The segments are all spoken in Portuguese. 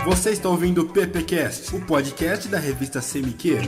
Você está ouvindo o PPcast, o podcast da revista CMQ.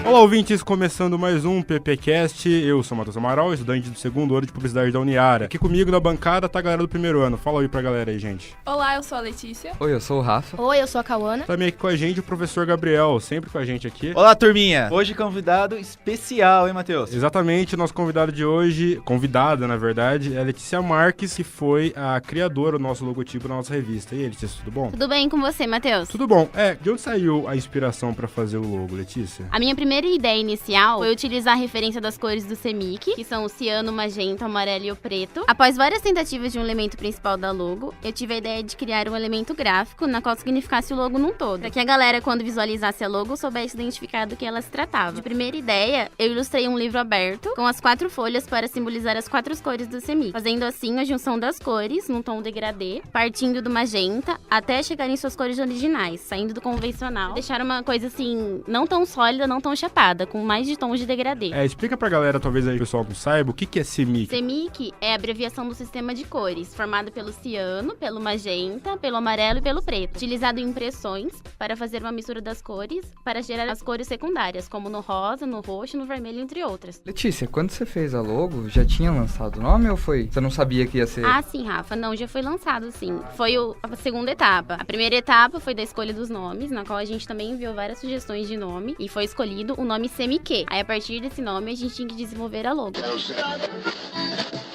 Olá, ouvintes, começando mais um PPcast. Eu sou o Matheus Amaral, estudante do segundo ano de publicidade da Uniara. Aqui comigo na bancada tá a galera do primeiro ano. Fala aí pra galera aí, gente. Olá, eu sou a Letícia. Oi, eu sou o Rafa. Oi, eu sou a Cauana. Também aqui com a gente o professor Gabriel, sempre com a gente aqui. Olá, turminha. Hoje convidado especial, hein, Matheus? Exatamente, nosso convidado de hoje, convidada na verdade, é a Letícia Marques, que foi a criadora do nosso logotipo da nossa revista. E aí, Letícia, tudo bom? Tudo bem com você, Matheus? Tudo bom. De onde saiu a inspiração pra fazer o logo, Letícia? A minha primeira ideia inicial foi utilizar a referência das cores do CMYK, que são o ciano, o magenta, o amarelo e o preto. Após várias tentativas de um elemento principal da logo, eu tive a ideia de criar um elemento gráfico na qual significasse o logo num todo, para que a galera, quando visualizasse a logo, soubesse identificar do que ela se tratava. De primeira ideia, eu ilustrei um livro aberto com as 4 folhas para simbolizar as 4 cores do CMYK, fazendo assim a junção das cores num tom degradê, partindo do magenta até chegar em suas cores originais, saindo do convencional, deixar uma coisa assim, não tão sólida, não tão chapada, com mais de tons de degradê. Explica pra galera, talvez aí o pessoal não saiba, o que é CMYK? CMYK é a abreviação do sistema de cores, formado pelo ciano, pelo magenta, pelo amarelo e pelo preto, utilizado em impressões para fazer uma mistura das cores para gerar as cores secundárias, como no rosa, no roxo, no vermelho, entre outras. Letícia, quando você fez a logo, já tinha lançado o nome ou foi? Você não sabia que ia ser? Ah, sim, Rafa. Não, já foi lançado, sim. Foi a segunda etapa. A primeira etapa foi da escolha dos nomes, na qual a gente também enviou várias sugestões de nome, e foi escolhido o nome CMYK. Aí, a partir desse nome, a gente tinha que desenvolver a logo.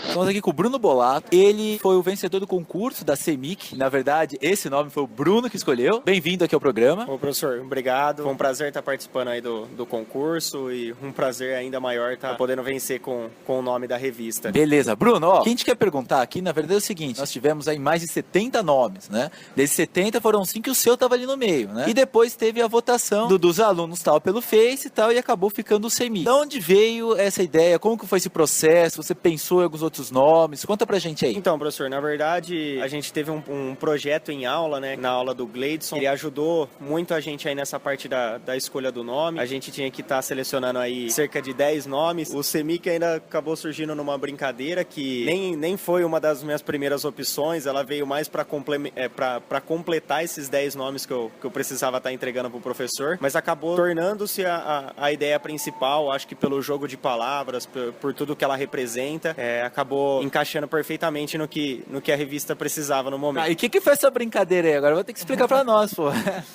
Estamos aqui com o Bruno Bolato. Ele foi o vencedor do concurso da CMYK. Na verdade, esse nome foi o Bruno que escolheu. Bem-vindo aqui ao programa. Ô, professor, obrigado. Foi um prazer estar participando aí do concurso e um prazer ainda maior estar podendo vencer com o nome da revista. Beleza. Bruno, o que a gente quer perguntar aqui, na verdade, é o seguinte. Nós tivemos aí mais de 70 nomes, né? Desses 70 foram 5 e o seu estava ali no meio, né? E depois teve a votação dos alunos tal pelo Face e tal e acabou ficando o CMYK. De onde veio essa ideia? Como que foi esse processo? Você pensou em alguns outros nomes? Conta pra gente aí. Então, professor, na verdade, a gente teve um projeto em aula, né? Na aula do Gleidson. Ele ajudou muito a gente aí nessa parte da escolha do nome. A gente tinha que estar selecionando aí cerca de 10 nomes. O CMYK ainda acabou surgindo numa brincadeira que nem foi uma das minhas primeiras opções. Ela veio mais pra completar esses 10 nomes que eu precisava estar entregando pro professor. Mas acabou tornando-se a ideia principal, acho que pelo jogo de palavras, por tudo que ela representa, acabou encaixando perfeitamente no que a revista precisava no momento. E o que foi essa brincadeira aí? Agora eu vou ter que explicar pra nós, pô.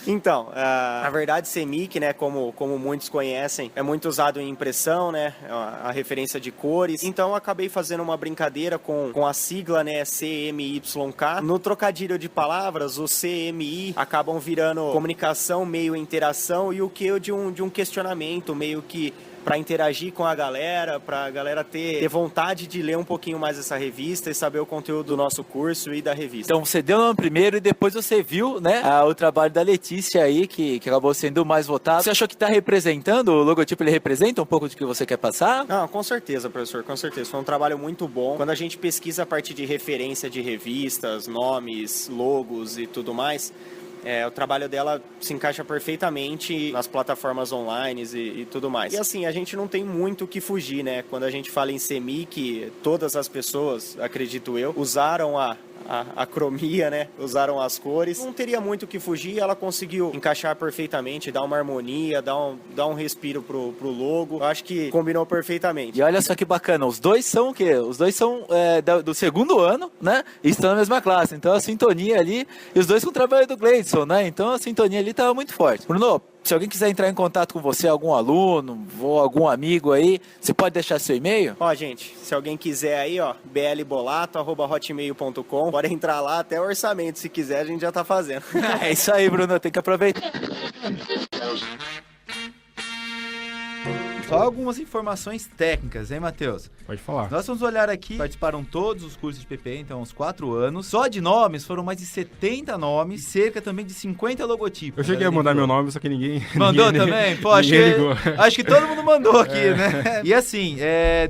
Então, na verdade, CMYK, né, como muitos conhecem, é muito usado em impressão, né, a referência de cores. Então, eu acabei fazendo uma brincadeira com a sigla, né, CMYK. No trocadilho de palavras, o CMI acabam virando comunicação, meio interação, e o que de um questionamento, meio que para interagir com a galera, para a galera ter vontade de ler um pouquinho mais essa revista e saber o conteúdo do nosso curso e da revista. Então você deu o nome primeiro e depois você viu, né, o trabalho da Letícia aí, que acabou sendo o mais votado. Você achou que está representando, o logotipo ele representa um pouco do que você quer passar? Não, com certeza, professor, com certeza. Foi um trabalho muito bom. Quando a gente pesquisa a partir de referência de revistas, nomes, logos e tudo mais, o trabalho dela se encaixa perfeitamente nas plataformas online e tudo mais. E assim, a gente não tem muito o que fugir, né? Quando a gente fala em CMYK, todas as pessoas, acredito eu, usaram a cromia, né? Usaram as cores. Não teria muito o que fugir, ela conseguiu encaixar perfeitamente, dar uma harmonia, dar um respiro pro logo. Eu acho que combinou perfeitamente. E olha só que bacana, os dois são o quê? Os dois são do segundo ano, né? E estão na mesma classe. Então a sintonia ali, e os dois com o trabalho do Gleidson, né? Então a sintonia ali estava muito forte. Bruno, se alguém quiser entrar em contato com você, algum aluno ou algum amigo aí, você pode deixar seu e-mail? Gente, se alguém quiser aí, blbolato@hotmail.com, pode entrar lá, até orçamento, se quiser, a gente já tá fazendo. É isso aí, Bruno, tem que aproveitar. Só algumas informações técnicas, hein, Matheus? Pode falar. Nós vamos olhar aqui, participaram todos os cursos de PP, então uns 4 anos. Só de nomes, foram mais de 70 nomes, cerca também de 50 logotipos. Eu cheguei a mandar meu nome, só que ninguém... Mandou ninguém, também? Pô, acho que todo mundo mandou aqui, né? E assim,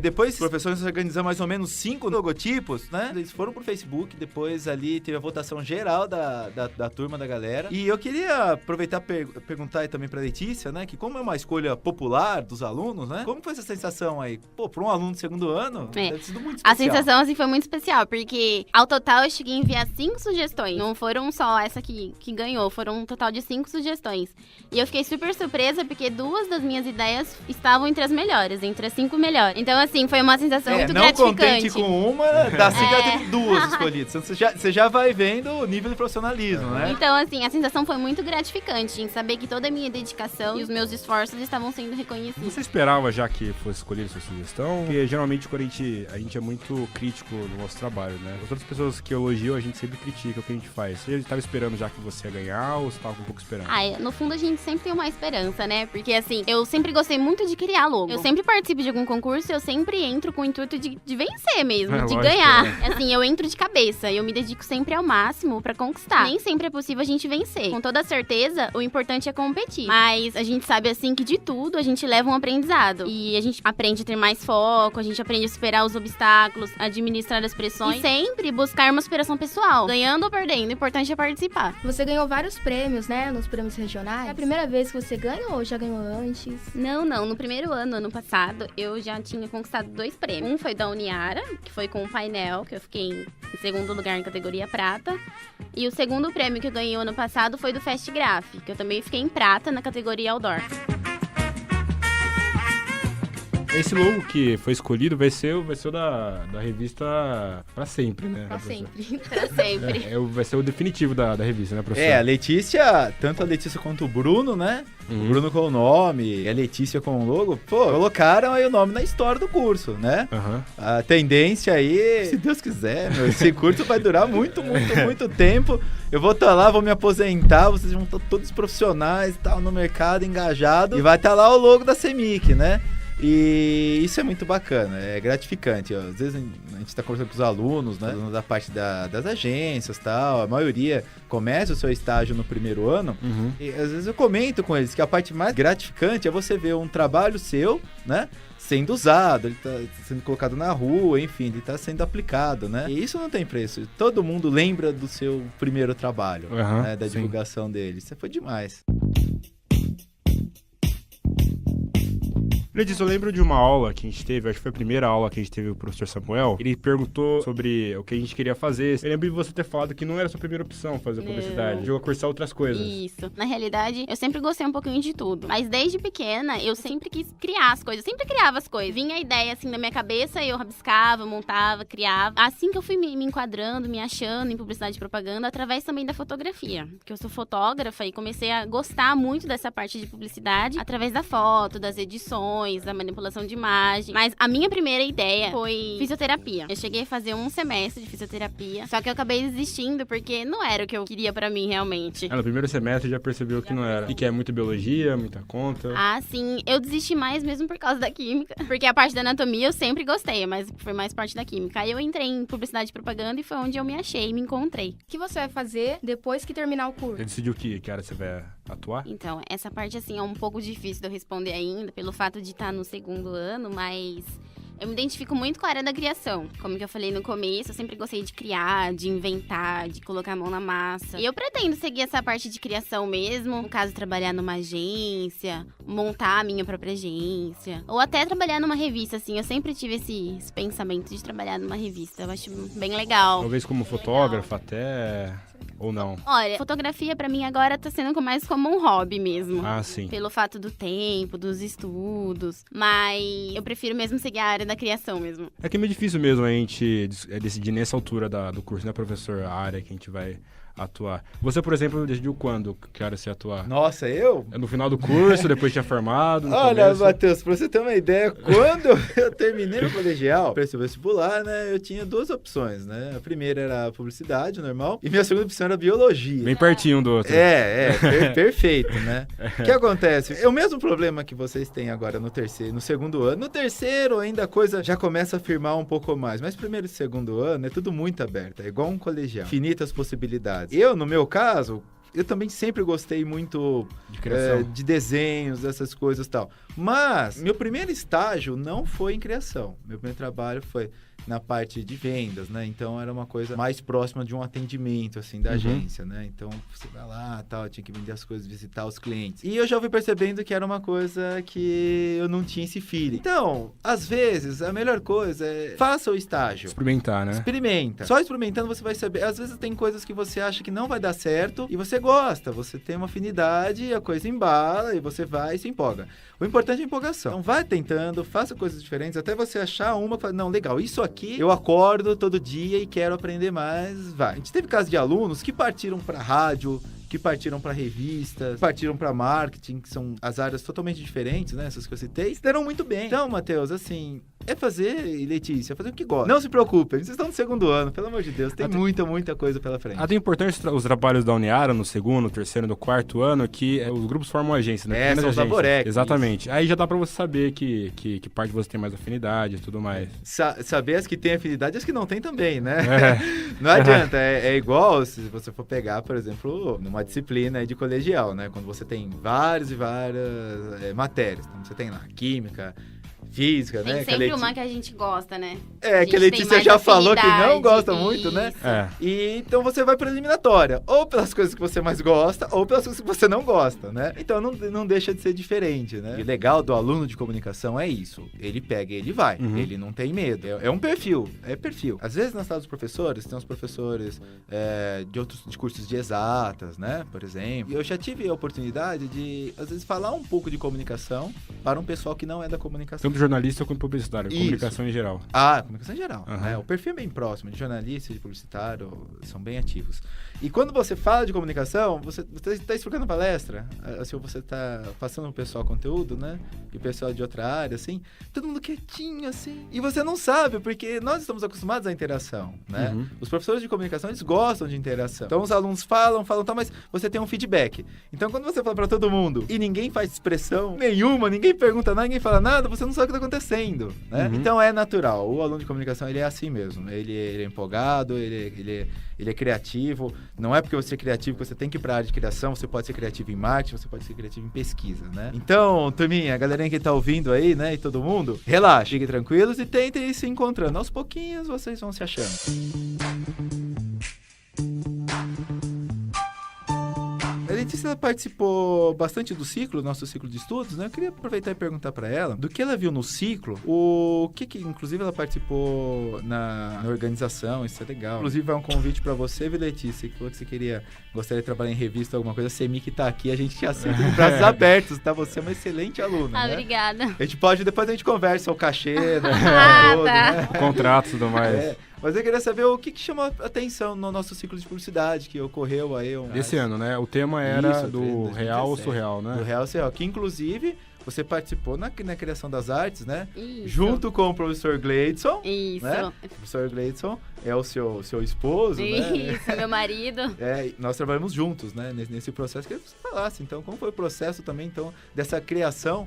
depois os professores organizaram mais ou menos 5 logotipos, né? Eles foram pro Facebook, depois ali teve a votação geral da turma, da galera. E eu queria aproveitar e perguntar aí também pra Letícia, né? Que como é uma escolha popular dos alunos, alunos, né? Como foi essa sensação aí? Pô, para um aluno do segundo ano, deve ter sido muito A especial. sensação, assim, foi muito especial, porque ao total eu cheguei a enviar 5 sugestões. Não foram só essa que ganhou, foram um total de 5 sugestões. E eu fiquei super surpresa, porque 2 das minhas ideias estavam entre as melhores, entre as 5 melhores. Então, assim, foi uma sensação muito não gratificante. contente com uma, da 5 ela teve 2 escolhidas. Então você já vai vendo o nível de profissionalismo, né? Então, assim, a sensação foi muito gratificante em saber que toda a minha dedicação e os meus esforços estavam sendo reconhecidos. Você esperava já que fosse escolhida sua sugestão? Porque geralmente quando a gente é muito crítico no nosso trabalho, né? As outras pessoas que elogiam, a gente sempre critica o que a gente faz. Você estava esperando já que você ia ganhar ou você estava um pouco esperando? No fundo a gente sempre tem uma esperança, né? Porque assim, eu sempre gostei muito de criar logo. Eu sempre participo de algum concurso e eu sempre entro com o intuito de vencer mesmo, de lógico, ganhar. né? Assim, eu entro de cabeça e eu me dedico sempre ao máximo pra conquistar. Nem sempre é possível a gente vencer. Com toda certeza, o importante é competir. Mas a gente sabe assim que de tudo a gente leva um aprendizado. E a gente aprende a ter mais foco, a gente aprende a superar os obstáculos, a administrar as pressões e sempre buscar uma superação pessoal. Ganhando ou perdendo, o importante é participar. Você ganhou vários prêmios, né? Nos prêmios regionais. É a primeira vez que você ganha ou já ganhou antes? Não. No primeiro ano passado, eu já tinha conquistado 2 prêmios. Um foi da Uniara, que foi com o painel, que eu fiquei em segundo lugar em categoria prata. E o segundo prêmio que eu ganhei ano passado foi do Fast Graph, que eu também fiquei em prata na categoria Outdoor. Esse logo que foi escolhido vai ser o da revista pra sempre, né? Pra sempre. Pra sempre. Vai ser o definitivo da revista, né, professor? A Letícia, tanto a Letícia quanto o Bruno, né? O Bruno com o nome e a Letícia com o logo, colocaram aí o nome na história do curso, né? A tendência aí, se Deus quiser, esse curso vai durar muito tempo. Eu vou estar lá, vou me aposentar, vocês vão estar todos profissionais, tal, no mercado, engajados. E vai estar lá o logo da CEMIC, né? E isso é muito bacana, é gratificante. Às vezes a gente está conversando com os alunos, né? Da parte das agências e tal. A maioria começa o seu estágio no primeiro ano. E às vezes eu comento com eles que a parte mais gratificante é você ver um trabalho seu, né? Sendo usado, ele tá sendo colocado na rua, enfim, ele tá sendo aplicado, né? E isso não tem preço. Todo mundo lembra do seu primeiro trabalho, né? Da divulgação dele. Isso foi demais. Letícia, eu lembro de uma aula que a gente teve, acho que foi a primeira aula que a gente teve com o professor Samuel. Ele perguntou sobre o que a gente queria fazer. Eu lembro de você ter falado que não era a sua primeira opção fazer publicidade, de cursar outras coisas. Isso. Na realidade, eu sempre gostei um pouquinho de tudo. Mas desde pequena, eu sempre quis criar as coisas. Eu sempre criava as coisas. Vinha a ideia, assim, na minha cabeça, eu rabiscava, montava, criava. Assim que eu fui me enquadrando, me achando em publicidade e propaganda, através também da fotografia. Porque eu sou fotógrafa e comecei a gostar muito dessa parte de publicidade através da foto, das edições, da manipulação de imagem. Mas a minha primeira ideia foi fisioterapia. Eu cheguei a fazer um semestre de fisioterapia, só que eu acabei desistindo porque não era o que eu queria pra mim realmente. No primeiro semestre já percebeu que não era. E que é muita biologia, muita conta. Sim. Eu desisti mais mesmo por causa da química. Porque a parte da anatomia eu sempre gostei, mas foi mais parte da química. Aí eu entrei em publicidade e propaganda e foi onde eu me achei, me encontrei. O que você vai fazer depois que terminar o curso? Você decidiu que área você vai atuar? Então, essa parte, assim, é um pouco difícil de eu responder ainda, pelo fato de estar no segundo ano, mas eu me identifico muito com a área da criação. Como que eu falei no começo, eu sempre gostei de criar, de inventar, de colocar a mão na massa. E eu pretendo seguir essa parte de criação mesmo, no caso, trabalhar numa agência, montar a minha própria agência, ou até trabalhar numa revista, assim. Eu sempre tive esse pensamento de trabalhar numa revista, eu acho bem legal. Talvez como fotógrafa até... Ou não? Olha, fotografia pra mim agora tá sendo mais como um hobby mesmo. Sim. Pelo fato do tempo, dos estudos. Mas eu prefiro mesmo seguir a área da criação mesmo. É que é meio difícil mesmo a gente decidir nessa altura do curso, né, professor? A área que a gente vai atuar. Você, por exemplo, decidiu quando que área você atuar? Nossa, eu? É no final do curso, depois tinha formado, no Olha, começo? Matheus, pra você ter uma ideia, quando eu terminei o colegial, prestei o vestibular, né, eu tinha 2 opções, né? A primeira era a publicidade, normal, e minha segunda opção era biologia. Bem pertinho um do outro. Perfeito, né? O que acontece? É o mesmo problema que vocês têm agora no segundo ano. No terceiro, ainda a coisa já começa a firmar um pouco mais, mas primeiro e segundo ano é tudo muito aberto, é igual um colegial. Infinitas possibilidades. Eu, no meu caso, Eu também sempre gostei muito de desenhos, dessas coisas e tal. Mas meu primeiro estágio não foi em criação. Meu primeiro trabalho foi na parte de vendas, né? Então era uma coisa mais próxima de um atendimento, assim, da agência, né? Então você vai lá, tal, tinha que vender as coisas, visitar os clientes. E eu já fui percebendo que era uma coisa que eu não tinha esse feeling. Então, às vezes, a melhor coisa é faça o estágio. Experimentar, né? Experimenta. Só experimentando você vai saber. Às vezes tem coisas que você acha que não vai dar certo e você gosta, você tem uma afinidade, a coisa embala e você vai e se empolga. O importante é a empolgação. Então vai tentando, faça coisas diferentes, até você achar uma e falar, não, legal, isso aqui eu acordo todo dia e quero aprender mais, vai. A gente teve casos de alunos que partiram para rádio, que partiram para revistas, partiram para marketing, que são as áreas totalmente diferentes, né? Essas que eu citei, se deram muito bem. Então, Matheus, assim, é fazer, e Letícia, fazer o que gosta. Não se preocupem, vocês estão no segundo ano, pelo amor de Deus, tem muita coisa pela frente. Até importante os trabalhos da Uniara no segundo, no terceiro, no quarto ano, que os grupos formam agência, né? São os laborex. Exatamente. Isso. Aí já dá pra você saber que parte você tem mais afinidade e tudo mais. Saber as que tem afinidade e as que não tem também, né? Não adianta, é igual se você for pegar, por exemplo, numa disciplina de colegial, né? Quando você tem várias matérias. Então você tem lá química, física, tem né? sempre uma que a gente gosta, né? Que a Letícia já falou que não gosta isso. muito, né? E então você vai pra eliminatória. Ou pelas coisas que você mais gosta, ou pelas coisas que você não gosta, né? Então não deixa de ser diferente, né? E o legal do aluno de comunicação é isso. Ele pega e ele vai. Ele não tem medo. É um perfil. É perfil. Às vezes na sala dos professores, tem uns professores de cursos de exatas, né? Por exemplo. E eu já tive a oportunidade de, às vezes, falar um pouco de comunicação para um pessoal que não é da comunicação. Tanto jornalista quanto publicitário, comunicação em geral. Comunicação em geral. Né? O perfil é bem próximo, de jornalista e de publicitário são bem ativos. E quando você fala de comunicação, você está explicando palestra, assim, você está passando pro pessoal conteúdo, né? E o pessoal de outra área, assim, todo mundo quietinho, assim. E você não sabe, porque nós estamos acostumados à interação, né? Os professores de comunicação, eles gostam de interação. Então os alunos falam, tá, mas você tem um feedback. Então quando você fala para todo mundo e ninguém faz expressão nenhuma, ninguém pergunta nada, ninguém fala nada, você não sabe o que está acontecendo, né? Então é natural. O aluno de comunicação, ele é assim mesmo. Ele é empolgado, ele é criativo. Não é porque você é criativo que você tem que ir para a área de criação. Você pode ser criativo em marketing, você pode ser criativo em pesquisa, né? Então, turminha, a galerinha que tá ouvindo aí, né, e todo mundo, relaxa, fiquem tranquilos e tentem ir se encontrando. Aos pouquinhos vocês vão se achando. A Letícia participou bastante do nosso ciclo de estudos, né? Eu queria aproveitar e perguntar para ela do que ela viu no ciclo, o que inclusive ela participou na organização, isso é legal. Inclusive vai um convite para você, viu, Letícia, que falou que você gostaria de trabalhar em revista, alguma coisa, a CEMIC tá aqui, a gente te aceita com braços abertos, tá? Você é uma excelente aluna, né? Obrigada. Depois a gente conversa o cachê, né? Tá. Né? Contrato e tudo mais. Mas eu queria saber o que chamou a atenção no nosso ciclo de publicidade que ocorreu aí. Desse ano, né? O tema era do real ou surreal, né? Do real ou surreal, que inclusive você participou na criação das artes, né? Isso. Junto com o professor Gleidson. Isso. Né? O professor Gleidson é o seu esposo, isso, né? Isso, meu marido. Nós trabalhamos juntos, né? Nesse processo. Queria que você falasse, então, como foi o processo também, então, dessa criação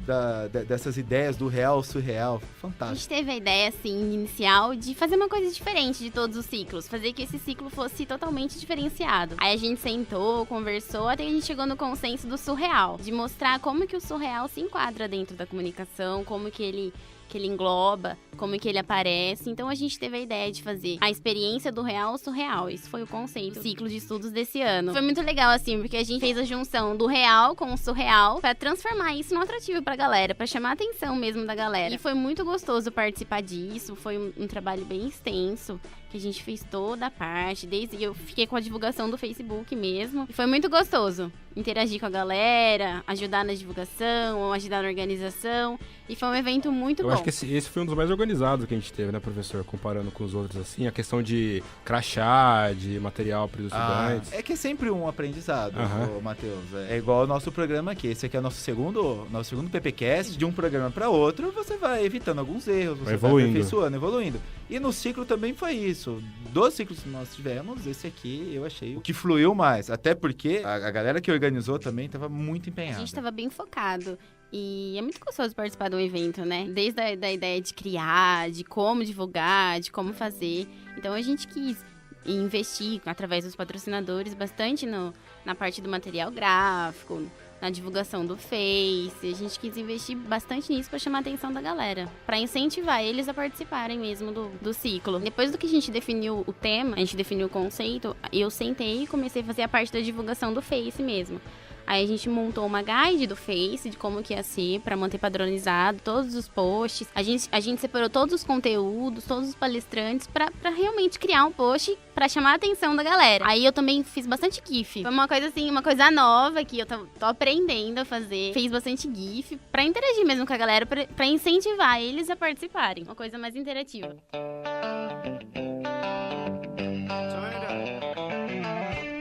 dessas ideias do real ao surreal. Fantástico. A gente teve a ideia, assim, inicial de fazer uma coisa diferente de todos os ciclos. Fazer que esse ciclo fosse totalmente diferenciado. Aí a gente sentou, conversou, até que a gente chegou no consenso do surreal. De mostrar como que o surreal se enquadra dentro da comunicação, como que ele engloba, como que ele aparece. Então a gente teve a ideia de fazer a experiência do real ao surreal. Isso foi o conceito do ciclo de estudos desse ano. Foi muito legal, assim, porque a gente fez a junção do real com o surreal pra transformar isso num atrativo pra galera, pra chamar a atenção mesmo da galera. E foi muito gostoso participar disso, foi um trabalho bem extenso, que a gente fez toda a parte, desde eu fiquei com a divulgação do Facebook mesmo. E foi muito gostoso interagir com a galera, ajudar na divulgação, ajudar na organização. E foi um evento muito bom. Eu acho que esse foi um dos mais organizados que a gente teve, né, professor? Comparando com os outros, assim, a questão de crachá, de material para os estudantes. É que é sempre um aprendizado, Matheus. É igual o nosso programa aqui. Esse aqui é o nosso segundo PPcast. De um programa para outro, você vai evitando alguns erros, você vai aperfeiçoando, evoluindo. E no ciclo também foi isso. Dos ciclos que nós tivemos, esse aqui eu achei o que fluiu mais. Até porque a galera que organizou também estava muito empenhada. A gente estava bem focado. E é muito gostoso participar de um evento, né? Desde a ideia de criar, de como divulgar, de como fazer. Então a gente quis e investir, através dos patrocinadores, bastante na parte do material gráfico, na divulgação do Face. A gente quis investir bastante nisso para chamar a atenção da galera, para incentivar eles a participarem mesmo do ciclo. Depois do que a gente definiu o tema, a gente definiu o conceito, eu sentei e comecei a fazer a parte da divulgação do Face mesmo. Aí a gente montou uma guide do Face, de como que ia ser, pra manter padronizado todos os posts. A gente separou todos os conteúdos, todos os palestrantes, pra realmente criar um post pra chamar a atenção da galera. Aí eu também fiz bastante GIF. Foi uma coisa assim, uma coisa nova que eu tô aprendendo a fazer. Fiz bastante GIF pra interagir mesmo com a galera, pra incentivar eles a participarem. Uma coisa mais interativa.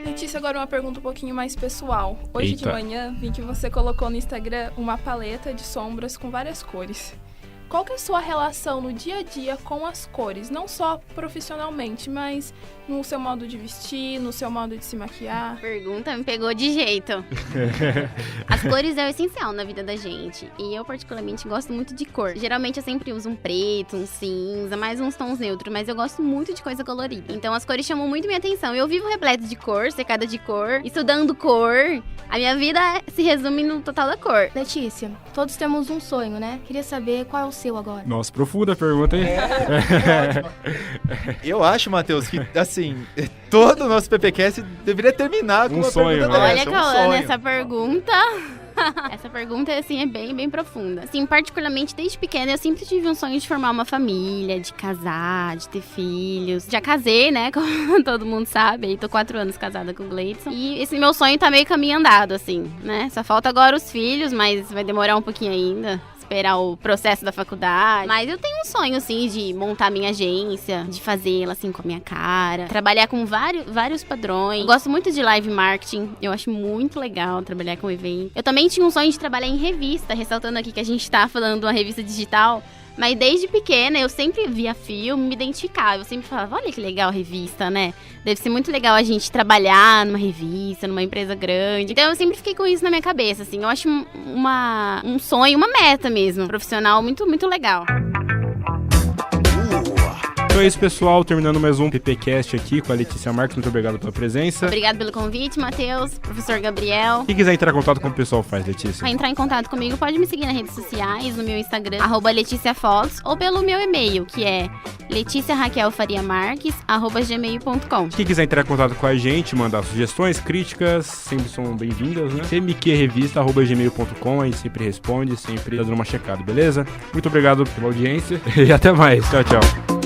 Letícia, agora uma pergunta um pouquinho mais pessoal. Hoje de manhã, vi que você colocou no Instagram uma paleta de sombras com várias cores. Qual que é a sua relação no dia a dia com as cores? Não só profissionalmente, mas no seu modo de vestir, no seu modo de se maquiar? Pergunta me pegou de jeito. As cores é o essencial na vida da gente. E eu, particularmente, gosto muito de cor. Geralmente, eu sempre uso um preto, um cinza, mais uns tons neutros. Mas eu gosto muito de coisa colorida. Então, as cores chamam muito minha atenção. Eu vivo repleto de cor, cercada de cor, estudando cor. A minha vida se resume no total da cor. Letícia, todos temos um sonho, né? Queria saber qual é o seu agora. Nossa, profunda a pergunta, hein? Eu acho, Matheus, que, assim, todo o nosso PPcast deveria terminar com uma sonho, pergunta né? dessa. Olha, Cauã, essa pergunta... Essa pergunta, assim, é bem, bem profunda. Assim, particularmente, desde pequena, eu sempre tive um sonho de formar uma família, de casar, de ter filhos. Já casei, né, como todo mundo sabe. Aí tô 4 anos casada com o Gleidson. E esse meu sonho tá meio caminho andado, assim, né? Só falta agora os filhos, mas vai demorar um pouquinho ainda. Esperar o processo da faculdade. Mas eu tenho um sonho, assim, de montar minha agência, de fazê-la, assim, com a minha cara. Trabalhar com vários padrões. Eu gosto muito de live marketing. Eu acho muito legal trabalhar com evento. Eu também tinha um sonho de trabalhar em revista, ressaltando aqui que a gente tá falando de uma revista digital. Mas desde pequena, eu sempre via filme, me identificava. Eu sempre falava, olha que legal a revista, né? Deve ser muito legal a gente trabalhar numa revista, numa empresa grande. Então eu sempre fiquei com isso na minha cabeça, assim. Eu acho um sonho, uma meta mesmo, profissional muito, muito legal. Então é isso, pessoal. Terminando mais um PPcast aqui com a Letícia Marques. Muito obrigado pela presença. Obrigado pelo convite, Matheus, professor Gabriel. Quem quiser entrar em contato com o pessoal faz, Letícia? Para entrar em contato comigo, pode me seguir nas redes sociais, no meu Instagram, @LeticiaFotos, ou pelo meu e-mail, que é leticiaraquelfariamarques@gmail.com. Quem quiser entrar em contato com a gente, mandar sugestões, críticas, sempre são bem-vindas, né? tmqrevista@gmail.com, a gente sempre responde, sempre dando uma checada, beleza? Muito obrigado pela audiência e até mais. Tchau, tchau.